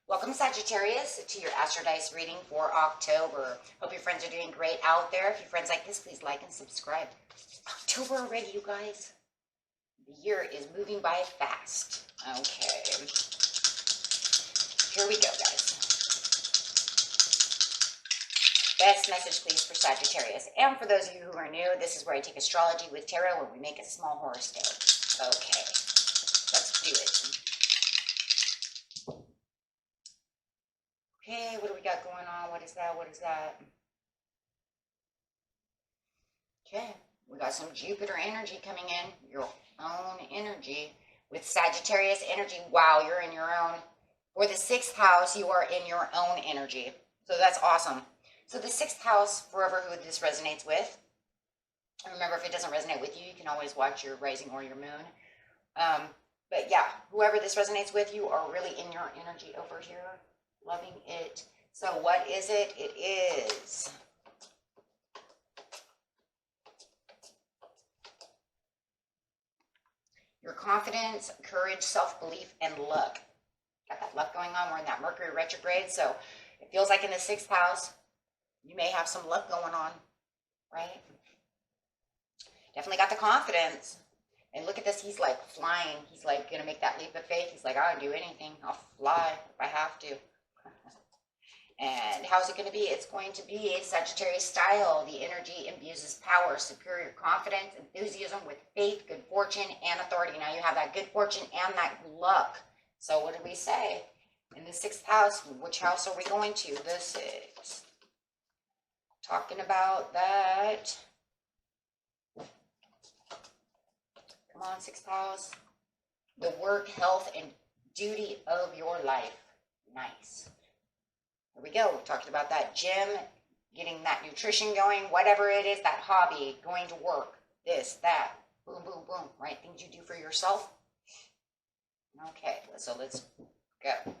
Welcome, Sagittarius, to your Astrodice reading for October. Hope your friends are doing great out there. If your friends like this, please like and subscribe. October already, you guys. The year is moving by fast. Okay. Here we go, guys. Best message, please, for Sagittarius. And for those of you who are new, this is where I take astrology with tarot and we make a small horoscope. Okay. Let's do it. Okay, what do we got going on? What is that? What is that? Okay, we got some Jupiter energy coming in, your own energy. With Sagittarius energy, wow, you're in your own. For the 6th house, you are in your own energy. So that's awesome. So the 6th house, forever who this resonates with. Remember, if it doesn't resonate with you, you can always watch your rising or your moon. But yeah, whoever this resonates with, you are really in your energy over here. Loving it. So what is it? It is your confidence, courage, self-belief, and luck. Got that luck going on. We're in that Mercury retrograde, so it feels like in the 6th house, you may have some luck going on, right? Definitely got the confidence. And look at this, he's like flying. He's like going to make that leap of faith. He's like, I'll do anything. I'll fly if I have to. And how's it going to be? It's going to be a Sagittarius style. The energy imbues power, superior confidence, enthusiasm with faith, good fortune, and authority. Now you have that good fortune and that luck. So what did we say? In the 6th house, which house are we going to? The 6th. Talking about that. Come on, 6th house. The work, health, and duty of your life. Nice. Here we go. We're talking about that gym, getting that nutrition going, whatever it is, that hobby, going to work, this, that, boom, boom, boom, right? Things you do for yourself. Okay, so let's go.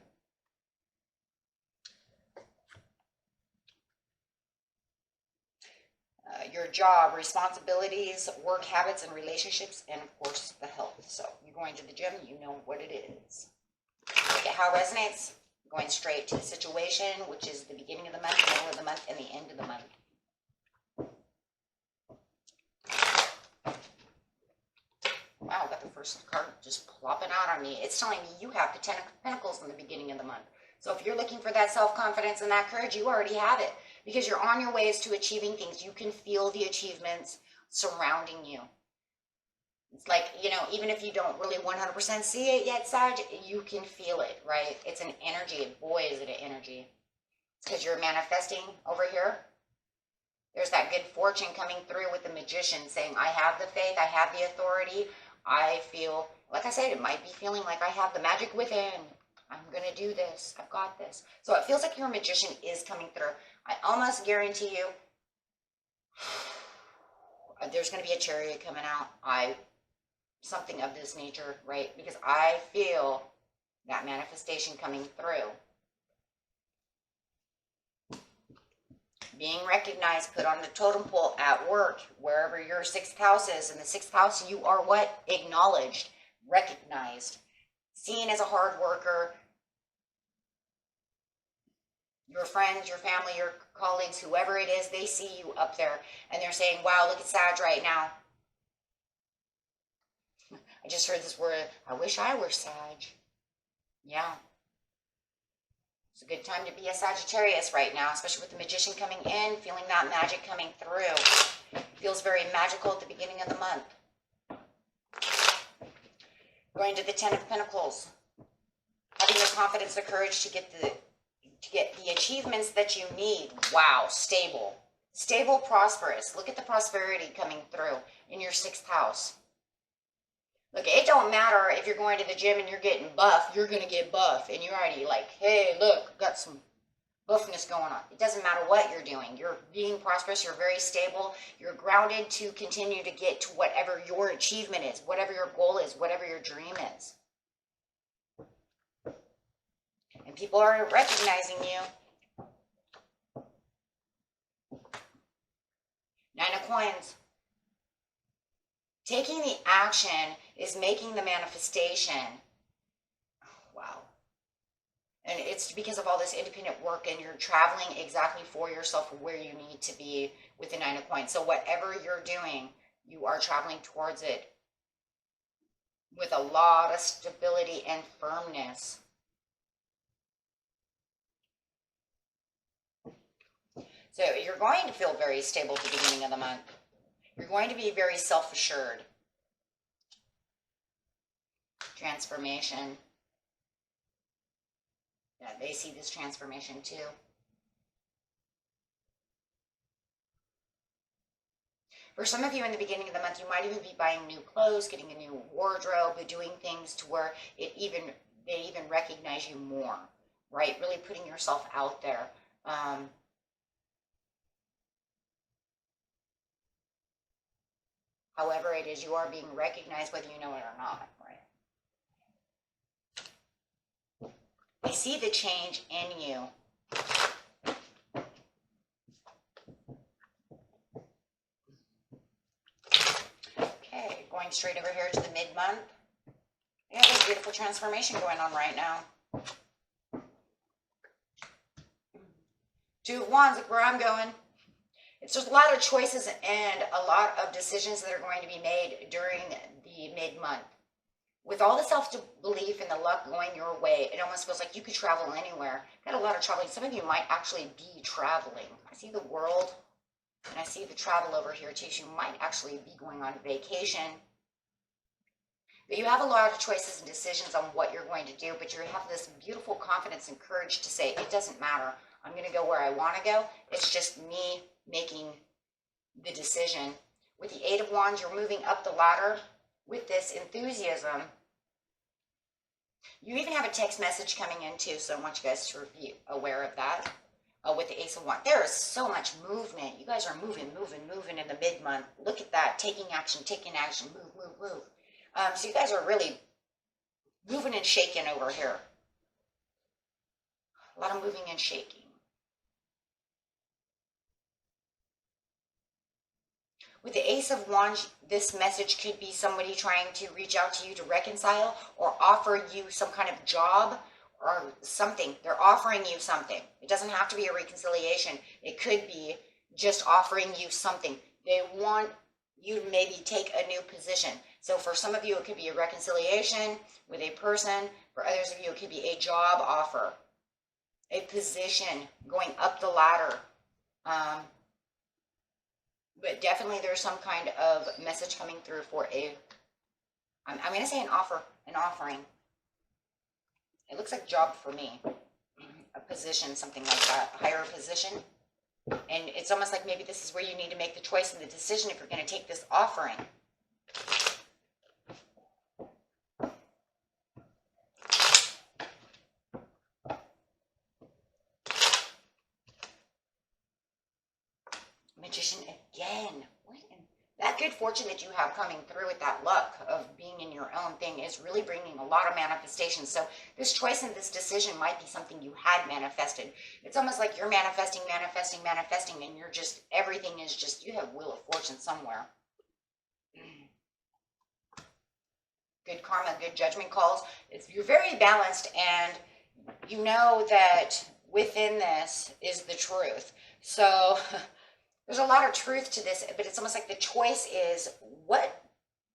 Your job, responsibilities, work habits, and relationships, and of course, the health. So you're going to the gym, you know what it is. Look at how it resonates. Going straight to the situation, which is the beginning of the month, middle of the month, and the end of the month. Wow, I got the first card just plopping out on me. It's telling me you have the 10 of Pentacles in the beginning of the month. So if you're looking for that self-confidence and that courage, you already have it. Because you're on your ways to achieving things. You can feel the achievements surrounding you. It's like, you know, even if you don't really 100% see it yet, Sag, you can feel it, right? It's an energy. Boy, is it an energy. It's because you're manifesting over here. There's that good fortune coming through with the Magician saying, I have the faith, I have the authority. I feel, like I said, it might be feeling like I have the magic within. I'm going to do this. I've got this. So it feels like your Magician is coming through. I almost guarantee you there's going to be a Chariot coming out. Something of this nature, right? Because I feel that manifestation coming through. Being recognized, put on the totem pole at work, wherever your 6th house is. In the 6th house, you are what? Acknowledged, recognized, seen as a hard worker. Your friends, your family, your colleagues, whoever it is, they see you up there. And they're saying, wow, look at Sag right now. I just heard this word, I wish I were Sag. Yeah. It's a good time to be a Sagittarius right now, especially with the Magician coming in, feeling that magic coming through. It feels very magical at the beginning of the month. Going to the 10 of Pentacles. Having the confidence, the courage to get the achievements that you need. Wow, stable. Stable, prosperous. Look at the prosperity coming through in your 6th house. Look, it don't matter if you're going to the gym and you're getting buff, you're going to get buff. And you're already like, hey, look, got some buffness going on. It doesn't matter what you're doing. You're being prosperous. You're very stable. You're grounded to continue to get to whatever your achievement is, whatever your goal is, whatever your dream is. And people are recognizing you. 9 of Coins. Taking the action is making the manifestation. Wow. And it's because of all this independent work, and you're traveling exactly for yourself where you need to be with the Nine of Coins. So whatever you're doing, you are traveling towards it with a lot of stability and firmness. So you're going to feel very stable at the beginning of the month. You're going to be very self-assured. Transformation. Yeah, they see this transformation too. For some of you in the beginning of the month, you might even be buying new clothes, getting a new wardrobe, doing things to where they even recognize you more, right? Really putting yourself out there. However it is, you are being recognized whether you know it or not, right? I see the change in you. Okay, going straight over here to the mid-month. Yeah, there's a beautiful transformation going on right now. Two of Wands, look where I'm going. It's just a lot of choices and a lot of decisions that are going to be made during the mid-month. With all the self-belief and the luck going your way, it almost feels like you could travel anywhere. Got a lot of traveling. Some of you might actually be traveling. I see the world, and I see the travel over here too. So you might actually be going on vacation. But you have a lot of choices and decisions on what you're going to do, but you have this beautiful confidence and courage to say, it doesn't matter. I'm going to go where I want to go. It's just me making the decision. With the Eight of Wands, you're moving up the ladder with this enthusiasm. You even have a text message coming in too, so I want you guys to be aware of that. With the Ace of Wands, there is so much movement. You guys are moving in the mid-month. Look at that, taking action, move. So you guys are really moving and shaking over here. A lot of moving and shaking. With the Ace of Wands, this message could be somebody trying to reach out to you to reconcile or offer you some kind of job or something. They're offering you something. It doesn't have to be a reconciliation. It could be just offering you something. They want you to maybe take a new position. So for some of you, it could be a reconciliation with a person. For others of you, it could be a job offer, a position, going up the ladder. But definitely there's some kind of message coming through for I'm going to say an offering. It looks like job for me, a position, something like that, a higher position. And it's almost like maybe this is where you need to make the choice and the decision if you're going to take this offering. Magician again. That good fortune that you have coming through with that luck of being in your own thing is really bringing a lot of manifestation. So this choice and this decision might be something you had manifested. It's almost like you're manifesting, and you're just, everything is just, you have Wheel of Fortune somewhere. Good karma, good judgment calls. You're very balanced, and you know that within this is the truth. So there's a lot of truth to this, but it's almost like the choice is, what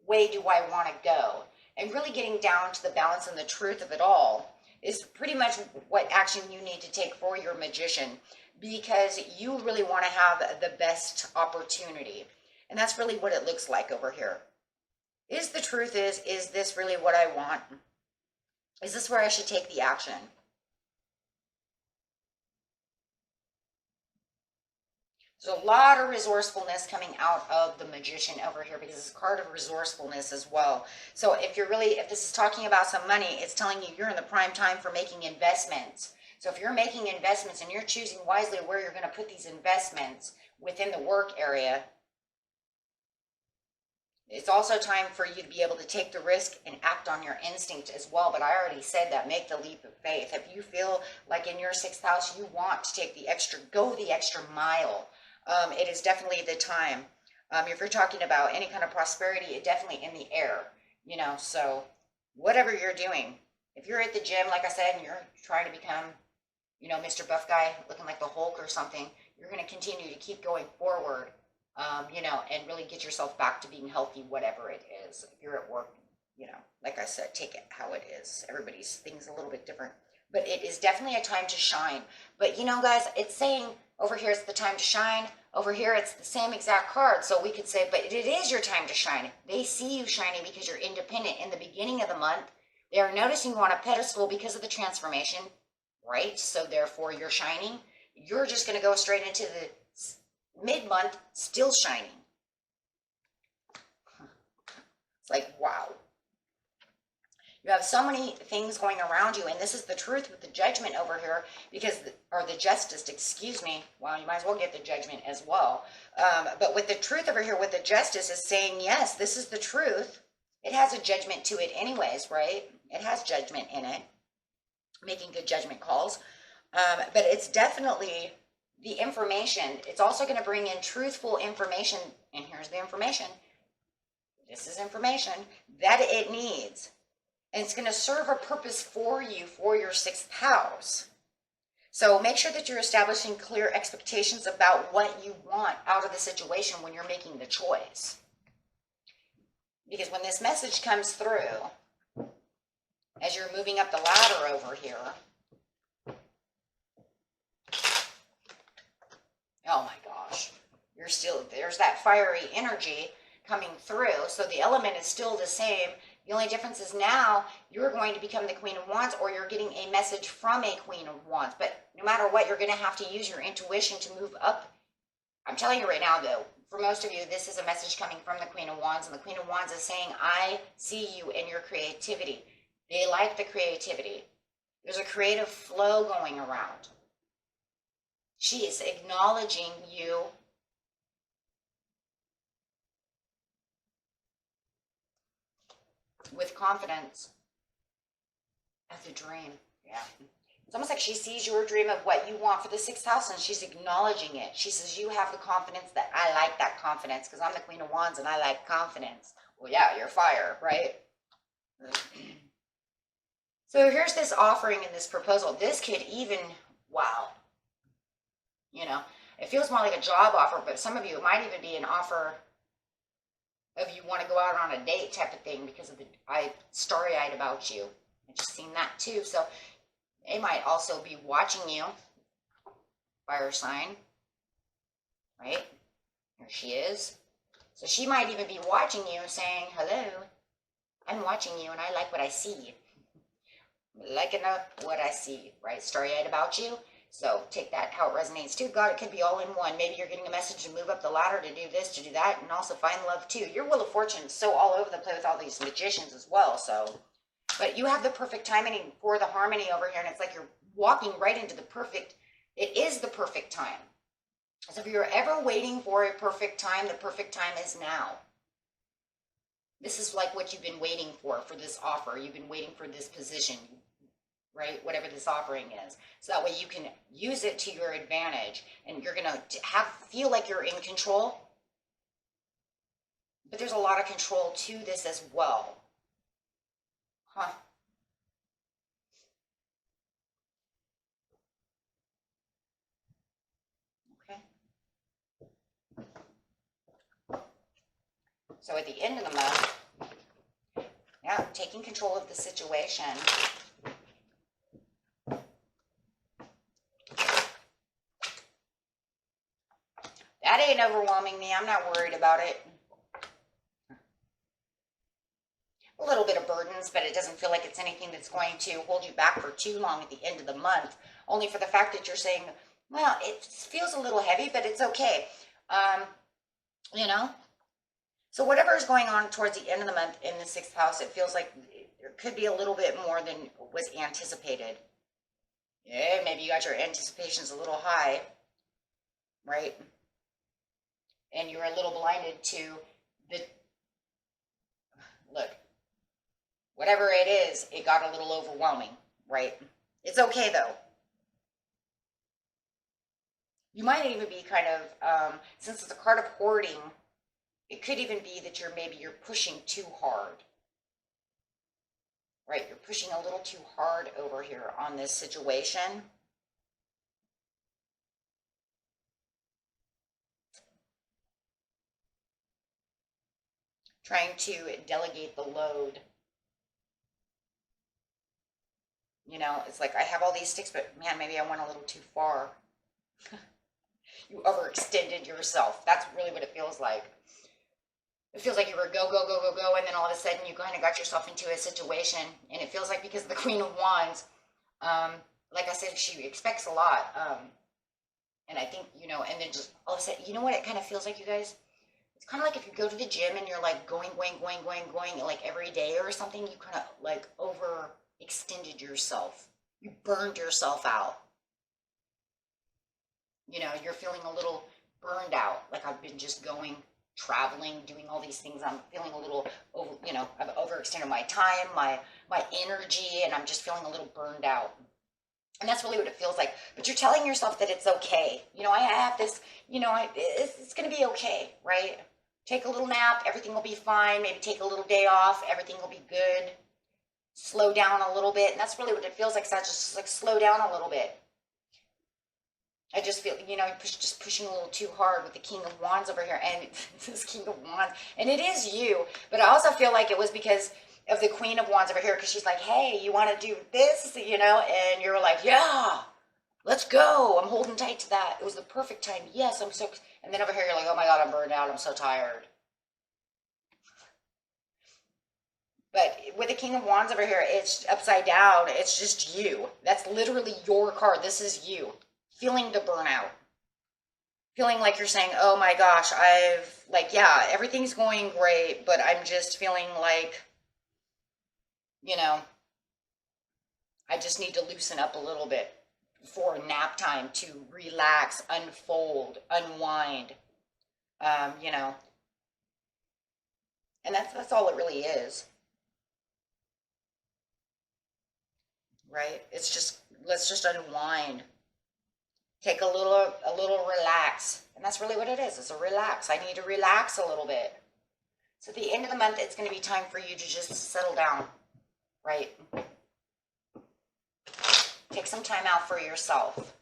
way do I want to go? And really getting down to the balance and the truth of it all is pretty much what action you need to take for your magician, because you really want to have the best opportunity. And that's really what it looks like over here. Is the truth is this really what I want? Is this where I should take the action? There's a lot of resourcefulness coming out of the Magician over here, because it's a card of resourcefulness as well. So if this is talking about some money, it's telling you you're in the prime time for making investments. So if you're making investments and you're choosing wisely where you're going to put these investments within the work area, it's also time for you to be able to take the risk and act on your instinct as well. But I already said that, make the leap of faith. If you feel like in your 6th house, you want to take go the extra mile, it is definitely the time. If you're talking about any kind of prosperity, it's definitely in the air, so whatever you're doing, if you're at the gym, like I said, and you're trying to become you know, Mr. Buff Guy looking like the Hulk or something. You're going to continue to keep going forward, you know, and really get yourself back to being healthy, whatever it is. If you're at work, you know, like I said, take it how it is. Everybody's thing's a little bit different. But it is definitely a time to shine. But, you know, guys, it's saying over here it's the time to shine. Over here it's the same exact card. So we could say, but it is your time to shine. They see you shining because you're independent. In the beginning of the month, they are noticing you on a pedestal because of the transformation, right? So therefore you're shining. You're just going to go straight into the mid-month still shining. It's like, wow. You have so many things going around you, and this is the truth with the judgment over here, because, or the justice, excuse me. Well, you might as well get the judgment as well. But with the truth over here, with the justice is saying, yes, this is the truth. It has a judgment to it anyways, right? It has judgment in it, making good judgment calls. But it's definitely the information. It's also going to bring in truthful information, and here's the information. This is information that it needs. And it's going to serve a purpose for you, for your 6th house. So make sure that you're establishing clear expectations about what you want out of the situation when you're making the choice. Because when this message comes through, as you're moving up the ladder over here, oh my gosh, you're still, there's that fiery energy coming through. So the element is still the same. The only difference is now you're going to become the Queen of Wands, or you're getting a message from a Queen of Wands. But no matter what, you're going to have to use your intuition to move up. I'm telling you right now, though, for most of you, this is a message coming from the Queen of Wands. And the Queen of Wands is saying, I see you in your creativity. They like the creativity. There's a creative flow going around. She is acknowledging you. With confidence of the dream. Yeah. It's almost like she sees your dream of what you want for the 6th house, and she's acknowledging it. She says, you have the confidence that I like that confidence, because I'm the Queen of Wands and I like confidence. Well, yeah, you're fire, right? So here's this offering and this proposal. This could even, wow. You know, it feels more like a job offer, but some of you, it might even be an offer of you want to go out on a date type of thing, because of the starry-eyed about you. I just seen that too. So they might also be watching you. Fire sign. Right? Here she is. So she might even be watching you saying, hello, I'm watching you and I like what I see. Liking what I see. Right? Starry-eyed about you. So take that how it resonates too. God, it could be all in one. Maybe you're getting a message to move up the ladder, to do this, to do that, and also find love too. Your Wheel of Fortune is so all over the place with all these magicians as well. So, but you have the perfect timing for the harmony over here, and it's like you're walking right into the perfect. It is the perfect time. So if you're ever waiting for a perfect time, the perfect time is now. This is like what you've been waiting for this offer. You've been waiting for this position. Right? Whatever this offering is. So that way you can use it to your advantage, and you're going to feel like you're in control. But there's a lot of control to this as well. Huh. Okay. So at the end of the month, yeah, taking control of the situation. That ain't overwhelming me. I'm not worried about it. A little bit of burdens, but it doesn't feel like it's anything that's going to hold you back for too long at the end of the month. Only for the fact that you're saying, well, it feels a little heavy, but it's okay. You know? So whatever is going on towards the end of the month in the 6th house, it feels like there could be a little bit more than was anticipated. Yeah, maybe you got your anticipations a little high, right? And you're a little blinded to the, look, whatever it is, it got a little overwhelming, right? It's okay, though. You might even be kind of, since it's a card of hoarding, it could even be that you're pushing too hard, right? You're pushing a little too hard over here on this situation. trying to delegate the load. You know, it's like I have all these sticks, but man, maybe I went a little too far. You overextended yourself. That's really what it feels like. It feels like you were go, go, go, go, go, and then all of a sudden you kind of got yourself into a situation, and it feels like because of the Queen of Wands, like I said, she expects a lot, and I think, you know, and then just all of a sudden, you know what it kind of feels like, you guys? It's kind of like if you go to the gym and you're like going, like every day or something, you kind of like overextended yourself. You burned yourself out. You know, you're feeling a little burned out, like I've been just going, traveling, doing all these things. I'm feeling a little, you know, I've overextended my time, my energy, and I'm just feeling a little burned out. And that's really what it feels like. But you're telling yourself that it's okay. You know, I have this, you know, it's going to be okay, right? Take a little nap, everything will be fine. Maybe take a little day off, everything will be good. Slow down a little bit. And that's really what it feels like. So I just like slow down a little bit. I just feel, you know, just pushing a little too hard with the King of Wands over here. And this King of Wands, and it is you. But I also feel like it was because of the Queen of Wands over here, because she's like, hey, you want to do this, you know, and you're like, yeah, let's go. I'm holding tight to that. It was the perfect time. Yes, I'm so, and then over here, you're like, oh my God, I'm burned out. I'm so tired. But with the King of Wands over here, it's upside down. It's just you. That's literally your card. This is you. Feeling the burnout. Feeling like you're saying, oh my gosh, yeah, everything's going great, but I'm just feeling like, you know, I just need to loosen up a little bit for nap time to relax, unfold, unwind, you know. And that's all it really is. Right? It's just, let's just unwind. Take a little relax. And that's really what it is. It's a relax. I need to relax a little bit. So at the end of the month, it's going to be time for you to just settle down. Right? Take some time out for yourself.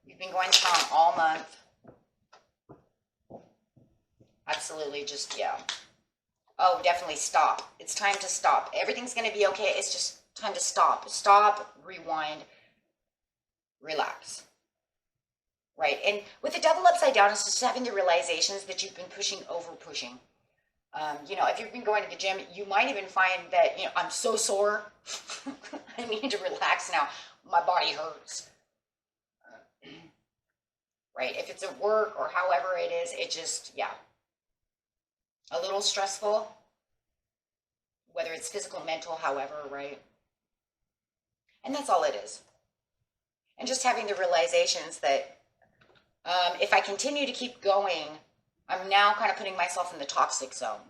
You've been going strong all month. Absolutely, just, yeah. Oh, definitely stop. It's time to stop. Everything's going to be okay. It's just time to stop. Stop, rewind, relax. Right? And with the Devil upside down, it's just having the realizations that you've been pushing. You know, if you've been going to the gym, you might even find that, you know, I'm so sore. I need to relax now. My body hurts. Right? If it's at work or however it is, it just, yeah. A little stressful. Whether it's physical, mental, however, right? And that's all it is. And just having the realizations that if I continue to keep going, I'm now kind of putting myself in the toxic zone.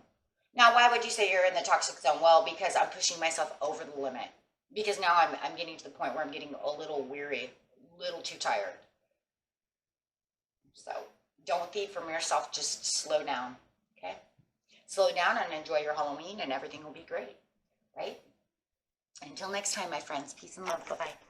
Now, why would you say you're in the toxic zone? Well, because I'm pushing myself over the limit. Because now I'm getting to the point where I'm getting a little weary, a little too tired. So don't thieve from yourself. Just slow down, okay? Slow down and enjoy your Halloween, and everything will be great, right? Until next time, my friends. Peace and love. Bye-bye.